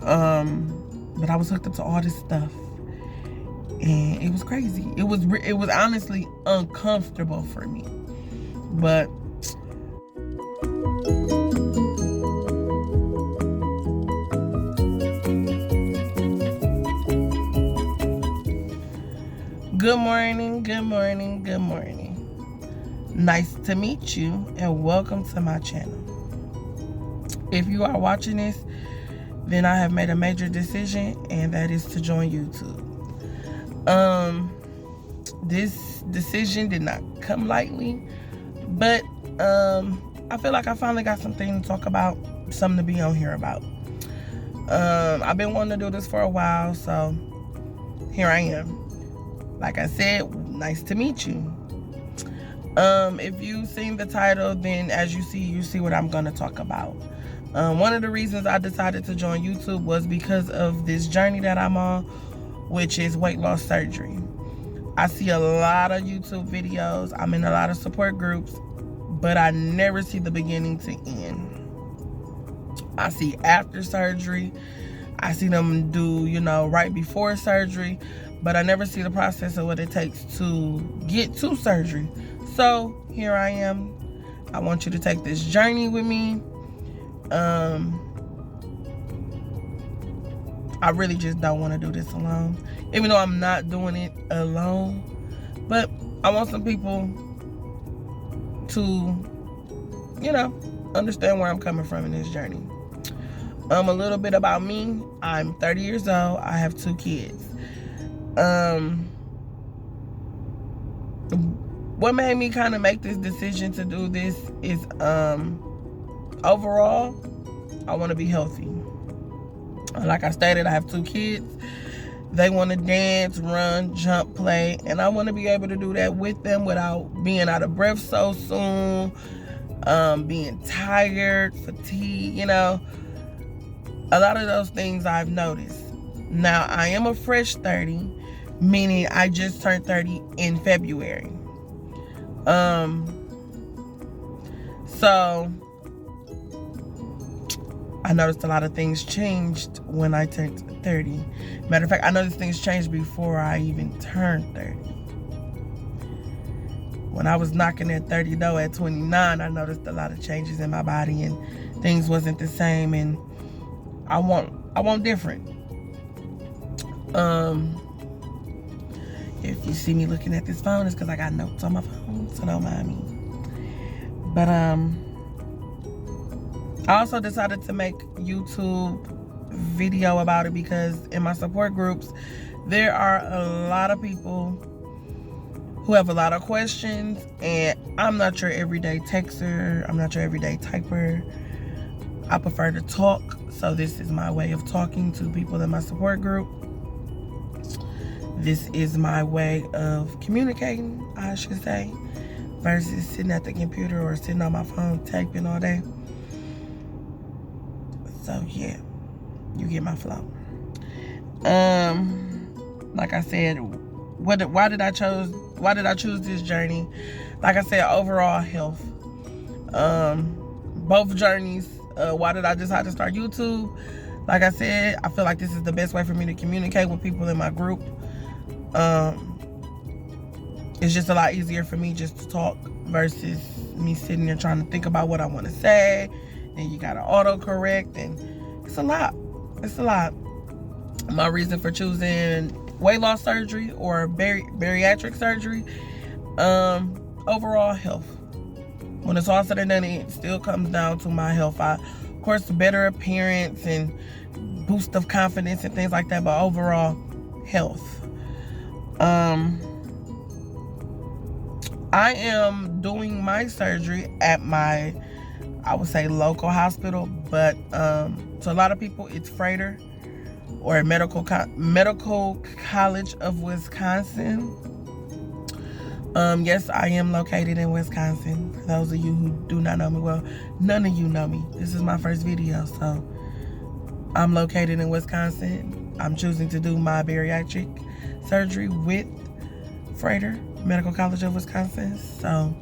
But I was hooked up to all this stuff, and it was crazy. It was honestly uncomfortable for me. But good morning, good morning, good morning. Nice to meet you, and welcome to my channel. If you are watching this, then I have made a major decision, and that is to join YouTube. This decision did not come lightly, but I feel like I finally got something to talk about, something to be on here about. I've been wanting to do this for a while, so here I am. Like I said, nice to meet you. If you've seen the title, then as you see what I'm going to talk about. One of the reasons I decided to join YouTube was because of this journey that I'm on, which is weight loss surgery. I see a lot of YouTube videos. I'm in a lot of support groups, but I never see the beginning to end. I see after surgery. I see them do, right before surgery, but I never see the process of what it takes to get to surgery. So here I am. I want you to take this journey with me. I really just don't want to do this alone, even though I'm not doing it alone. But I want some people to, understand where I'm coming from in this journey. A little bit about me. I'm 30 years old. I have 2 kids. What made me kind of make this decision to do this is, overall, I want to be healthy. Like I stated, I have 2 kids. They want to dance, run, jump, play, and I want to be able to do that with them without being out of breath so soon, being tired, fatigued, A lot of those things I've noticed. Now, I am a fresh 30, meaning I just turned 30 in February. So I noticed a lot of things changed when I turned 30. Matter of fact, I noticed things changed before I even turned 30. When I was knocking at 30 though, at 29, I noticed a lot of changes in my body, and things wasn't the same, and I want different. If you see me looking at this phone, it's because I got notes on my phone, so don't mind me. But I also decided to make YouTube video about it because in my support groups, there are a lot of people who have a lot of questions, and I'm not your everyday texter. I'm not your everyday typer. I prefer to talk, so this is my way of talking to people in my support group. This is my way of communicating, I should say, versus sitting at the computer or sitting on my phone typing all day. So yeah, you get my flow. Like I said, why did I choose this journey? Like I said, overall health. Both journeys. Why did I decide to start YouTube? Like I said, I feel like this is the best way for me to communicate with people in my group. It's just a lot easier for me just to talk versus me sitting there trying to think about what I want to say, and you gotta autocorrect, and it's a lot. My reason for choosing weight loss surgery or bariatric surgery, overall health. When it's all said and done, it still comes down to my health. Of course, better appearance and boost of confidence and things like that, but overall health. I am doing my surgery at my, I would say, local hospital, but to a lot of people, it's Freighter or Medical College of Wisconsin. Yes, I am located in Wisconsin. For those of you who do not know me, well, none of you know me. This is my first video, so I'm located in Wisconsin. I'm choosing to do my bariatric surgery with Freighter, Medical College of Wisconsin. So,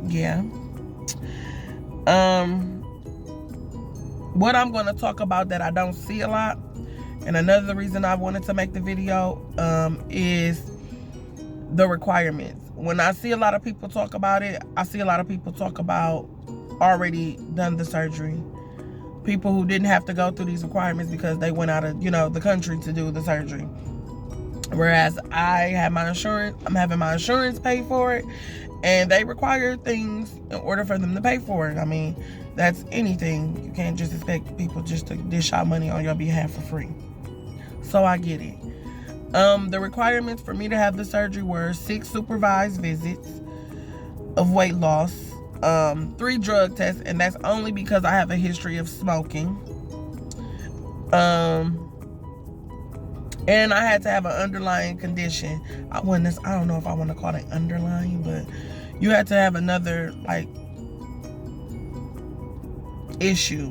yeah. What I'm going to talk about that I don't see a lot And another reason I wanted to make the video is the requirements. When I see a lot of people talk about it, I see a lot of people talk about already done the surgery. People who didn't have to go through these requirements because they went out of, the country to do the surgery. Whereas I have my insurance, I'm having my insurance pay for it, and they require things in order for them to pay for it. I mean, that's anything. You can't just expect people just to dish out money on your behalf for free. So I get it. The requirements for me to have the surgery were 6 supervised visits of weight loss, 3 drug tests, and that's only because I have a history of smoking. And I had to have an underlying condition. I don't know if I want to call it underlying, but you had to have another issue.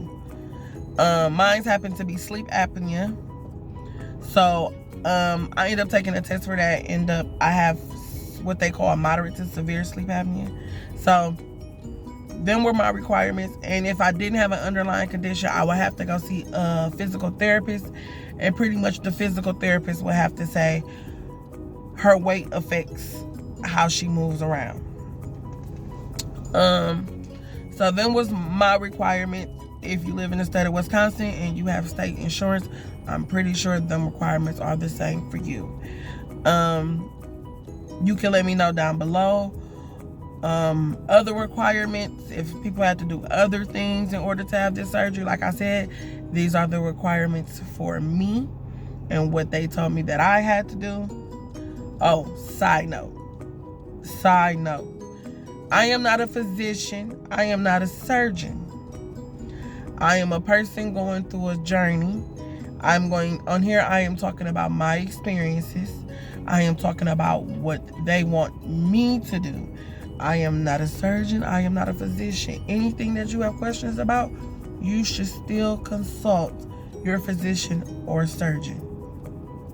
Mine's happened to be sleep apnea. So I ended up taking a test for that. I have what they call moderate to severe sleep apnea. So them were my requirements. And if I didn't have an underlying condition, I would have to go see a physical therapist. And pretty much the physical therapist would have to say her weight affects how she moves around. So then was my requirement. If you live in the state of Wisconsin and you have state insurance, I'm pretty sure them requirements are the same for you. You can let me know down below. Other requirements, if people have to do other things in order to have this surgery, like I said, these are the requirements for me and what they told me that I had to do. Oh, side note, I am not a physician. I am not a surgeon. I am a person going through a journey. I am talking about my experiences. I am talking about what they want me to do. I am not a surgeon. I am not a physician. Anything that you have questions about, you should still consult your physician or surgeon.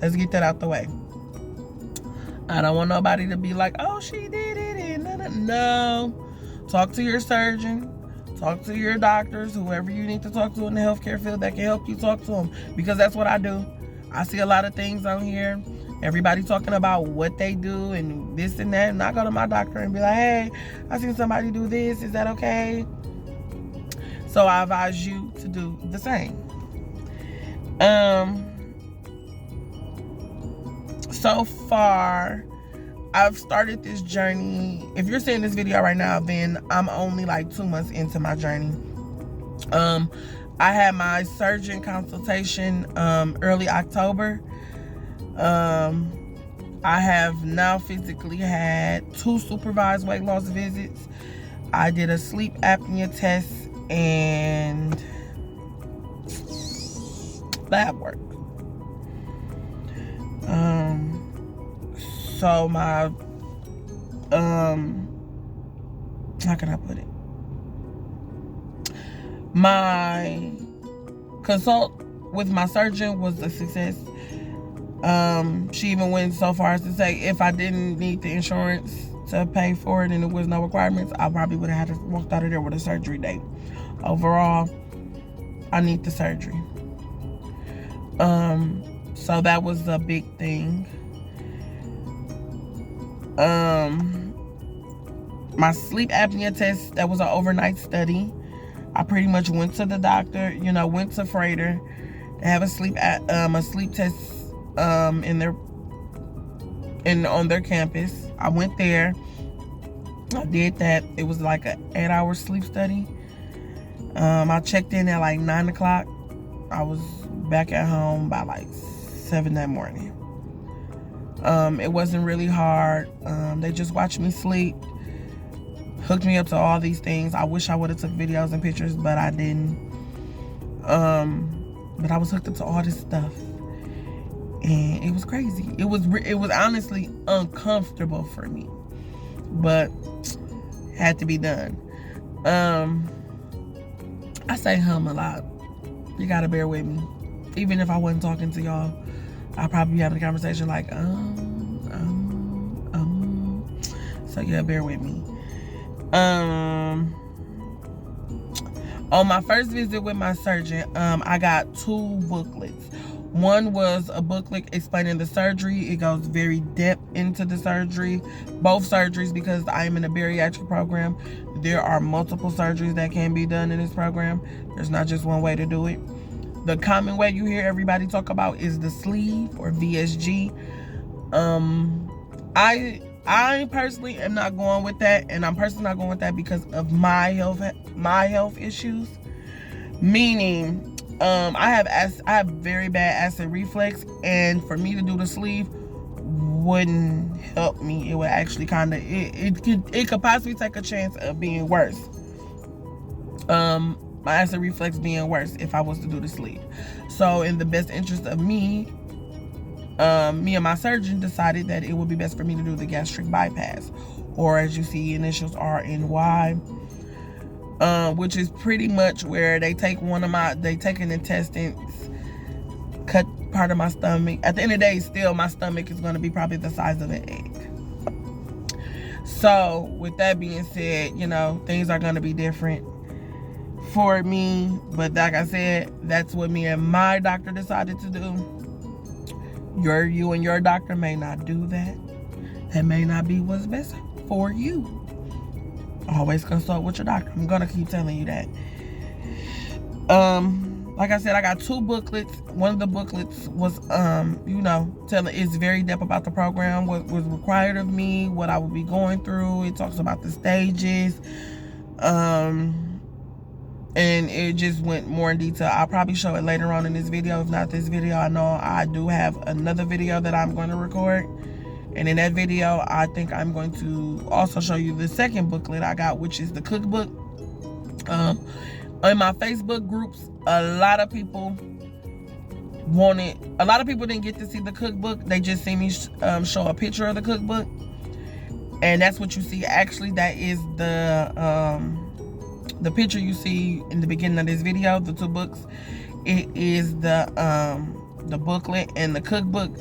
Let's get that out the way. I don't want nobody to be like, oh, she did it. And no. Talk to your surgeon. Talk to your doctors, whoever you need to talk to in the healthcare field that can help you, talk to them. Because that's what I do. I see a lot of things on here. Everybody talking about what they do and this and that. And I go to my doctor and be like, hey, I seen somebody do this. Is that okay? So I advise you to do the same. So far, I've started this journey. If you're seeing this video right now, then I'm only 2 months into my journey. I had my surgeon consultation early October. I have now physically had 2 supervised weight loss visits. I did a sleep apnea test and lab work. So my how can I put it? My consult with my surgeon was a success. She even went so far as to say if I didn't need the insurance to pay for it and there was no requirements, I probably would have had to walk out of there with a surgery date. Overall, I need the surgery. So that was a big thing. My sleep apnea test, that was an overnight study. I pretty much went to the doctor, went to Freighter to have a sleep test on their campus. I went there. I did that. It was like an 8-hour sleep study. I checked in at 9 o'clock. I was back at home by 7 that morning. It wasn't really hard. They just watched me sleep, hooked me up to all these things. I wish I would have took videos and pictures, but I didn't. But I was hooked up to all this stuff, and it was crazy. It was honestly uncomfortable for me, but had to be done. I say a lot. You gotta bear with me. Even if I wasn't talking to y'all, I'd probably be having a conversation so yeah, bear with me. On my first visit with my surgeon, I got 2 booklets. One was a booklet explaining the surgery. It goes very depth into the surgery, both surgeries, because I am in a bariatric program. There are multiple surgeries that can be done in this program. There's not just one way to do it. The common way you hear everybody talk about is the sleeve, or VSG. I personally am not going with that, and I'm personally not going with that because of my health issues. Meaning, I have very bad acid reflux, and for me to do the sleeve wouldn't help me. It would actually kind of it could possibly take a chance of being worse. My acid reflux being worse if I was to do the sleeve. So in the best interest of me and my surgeon decided that it would be best for me to do the gastric bypass, or as you see, initials RNY, which is pretty much where they take an intestines, cut part of my stomach. At the end of the day, still my stomach is going to be probably the size of an egg. So with that being said, you know, things are going to be different for me, but like I said, that's what me and my doctor decided to do. You and your doctor may not do that. That may not be what's best for you. Always consult with your doctor. I'm gonna keep telling you that. Like I said, I got 2 booklets. One of the booklets was it's very depth about the program, what was required of me, what I would be going through. It talks about the stages. And it just went more in detail. I'll probably show it later on in this video. If not this video, I know I do have another video that I'm going to record. And in that video, I think I'm going to also show you the second booklet I got, which is the cookbook. In my Facebook groups, a lot of people didn't get to see the cookbook. They just see me show a picture of the cookbook. And that's what you see. Actually, that is the picture you see in the beginning of this video, the 2 books. It is the booklet and the cookbook.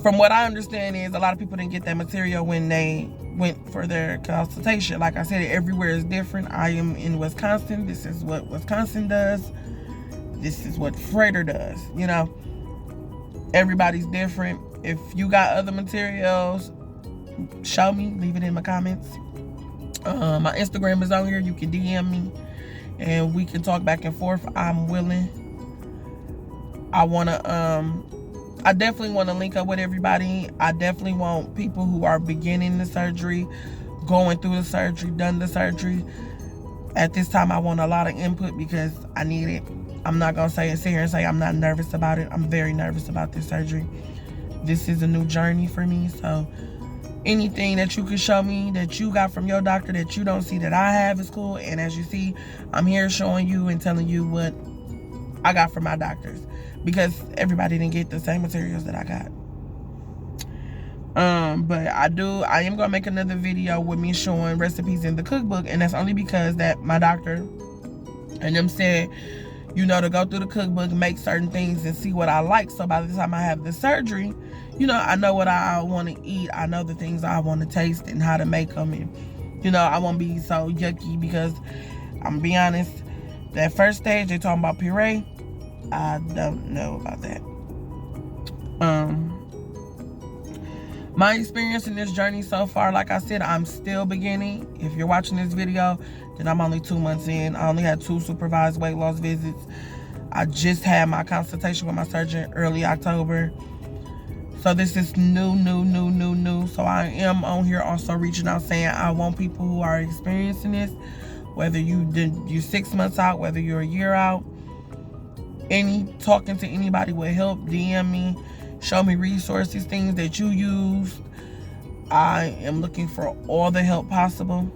From what I understand is a lot of people didn't get that material when they went for their consultation. Like I said, everywhere is different. I am in Wisconsin. This is what Wisconsin does. This is what Freighter does. You know, everybody's different. If you got other materials, show me, leave it in my comments. My Instagram is on here. You can DM me and we can talk back and forth. I'm willing. I definitely want to link up with everybody. I definitely want people who are beginning the surgery, going through the surgery, done the surgery. At this time, I want a lot of input because I need it. I'm not going to sit here and say I'm not nervous about it. I'm very nervous about this surgery. This is a new journey for me, so anything that you can show me that you got from your doctor that you don't see that I have is cool. And as you see, I'm here showing you and telling you what I got from my doctors, because everybody didn't get the same materials that I got. But I am gonna make another video with me showing recipes in the cookbook, and that's only because that my doctor and them said, you know, to go through the cookbook, make certain things and see what I like. So by the time I have the surgery, you know, I know what I want to eat. I know the things I want to taste and how to make them. And, you know, I won't be so yucky, because I'm going to be honest, that first stage, they talking about puree. I don't know about that. My experience in this journey so far, like I said, I'm still beginning. If you're watching this video, then I'm only 2 months in. I only had 2 supervised weight loss visits. I just had my consultation with my surgeon early October. So this is new. So I am on here also reaching out saying I want people who are experiencing this, whether you're 6 months out, whether you're a year out, talking to anybody will help. DM me, show me resources, things that you used. I am looking for all the help possible.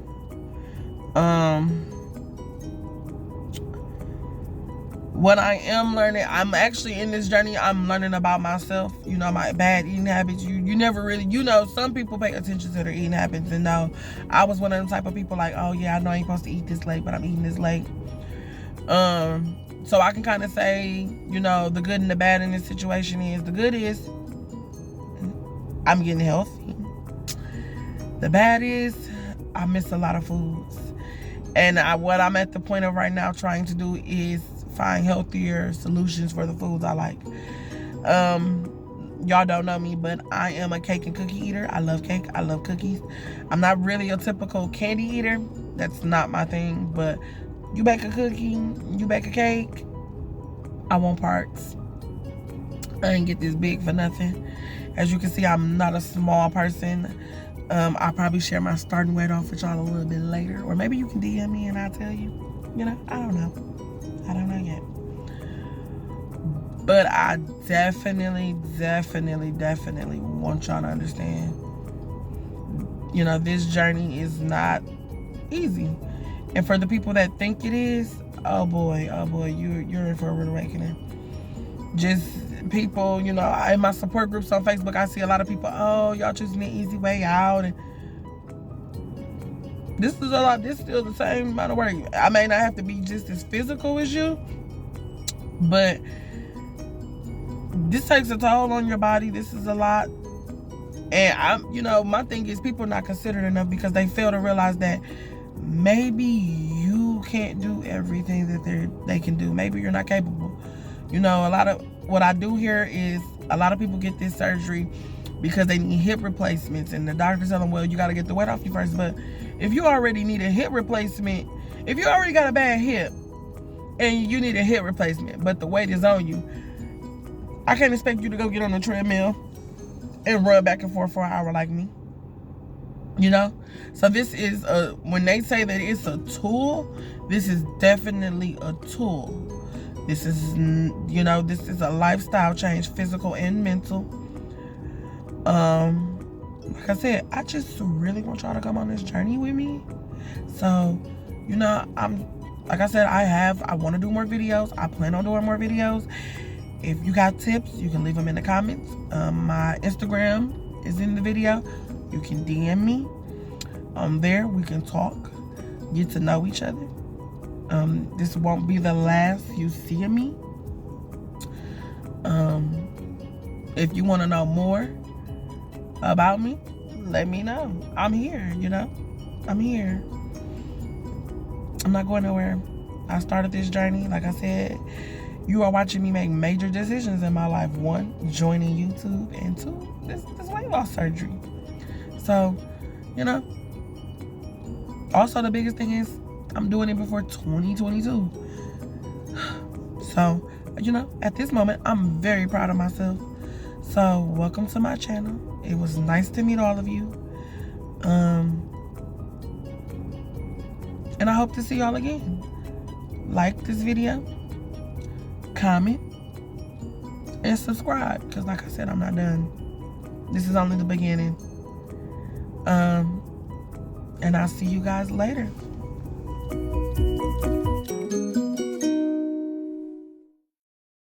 What I am learning, I'm actually in this journey, I'm learning about myself, you know, my bad eating habits. You never really, you know, some people pay attention to their eating habits, and no, I was one of them type of people like, oh yeah, I know I ain't supposed to eat this late, but I'm eating this late. So I can kind of say, you know, the good and the bad in this situation is, the good is I'm getting healthy. The bad is I miss a lot of foods. And what I'm at the point of right now trying to do is find healthier solutions for the foods I like. Y'all don't know me, but I am a cake and cookie eater. I love cake. I love cookies. I'm not really a typical candy eater. That's not my thing. But you bake a cookie, you bake a cake, I want parts. I ain't get this big for nothing. As you can see, I'm not a small person. I'll probably share my starting weight off with y'all a little bit later. Or maybe you can DM me and I'll tell you. You know, I don't know. I don't know yet. But I definitely want y'all to understand, you know, this journey is not easy. And for the people that think it is, oh boy, you're in for a rude awakening. Just people, you know, in my support groups on Facebook, I see a lot of people, oh, y'all choosing the easy way out. And this is a lot, this is still the same amount of work. I may not have to be just as physical as you, but this takes a toll on your body. This is a lot. And you know, my thing is people are not considered enough because they fail to realize that maybe you can't do everything that they can do. Maybe you're not capable. You know, a lot of what I do here is a lot of people get this surgery because they need hip replacements, and the doctors tell them, well, you got to get the weight off you first. But if you already need a hip replacement, if you already got a bad hip and you need a hip replacement, but the weight is on you, I can't expect you to go get on the treadmill and run back and forth for an hour like me. You know? So this is when they say that it's a tool, this is definitely a tool. This is, you know, this is a lifestyle change, physical and mental. Like I said, I just really want y'all to come on this journey with me. So, you know, like I said, I want to do more videos. I plan on doing more videos. If you got tips, you can leave them in the comments. My Instagram is in the video. You can DM me. There we can talk, get to know each other. This won't be the last you see of me. If you want to know more about me, let me know. I'm here, you know. I'm here. I'm not going nowhere. I started this journey, like I said. You are watching me make major decisions in my life. 1, joining YouTube, and 2, this weight loss surgery. So, you know. Also, the biggest thing is I'm doing it before 2022. So, you know, at this moment, I'm very proud of myself. So, welcome to my channel. It was nice to meet all of you. And I hope to see y'all again. Like this video, comment, and subscribe. Because like I said, I'm not done. This is only the beginning. And I'll see you guys later.